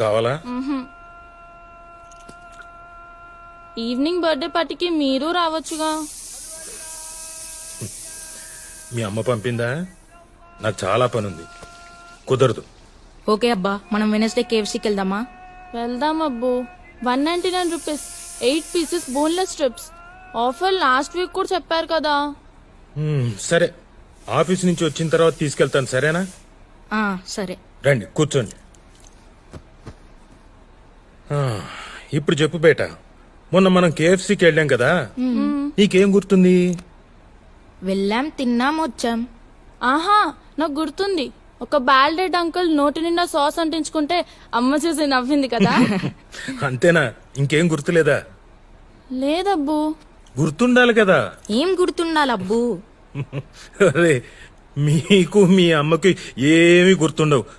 కావాలా? Evening birthday పార్టీకి మీరు రావచ్చుగా. మీ అమ్మ పంపిందా? నాకు చాలా పనుంది, కుదరదు. ఓకే అబ్బా, మనం వెనస్డే కేఎఫ్సీకి వెళ్దామా? వెళ్దాం అబ్బు. 199 rupees 8 pieces boneless strips. Offer last week కూడా చెప్పారు కదా. సరే, ఆఫీస్ నుంచి వచ్చిన తర్వాత తీసుకెళ్తాను, సరేనా? సరే. రండి కూర్చోండి. ఇప్పుడు చెప్పు బేట, మొన్న మనం కేఎఫ్సీకి వెళ్ళాం కదా, నీకేం గుర్తుంది? వెళ్ళాం, తిన్నాం, వచ్చాం. ఆహా, నాకు గుర్తుంది. ఒక బాల్డెడ్ అంకుల్ నోటి నిండా సాస్ అంటించుకుంటే అమ్మ చూసి నవ్వింది కదా. అంతేనా? ఇంకేం గుర్తులేదా? లేదబ్బు. గుర్తుండాలి కదా. ఏం గుర్తుండాలి అబ్బు? అరే, మీకు మీ అమ్మకి ఏమీ గుర్తుండవు.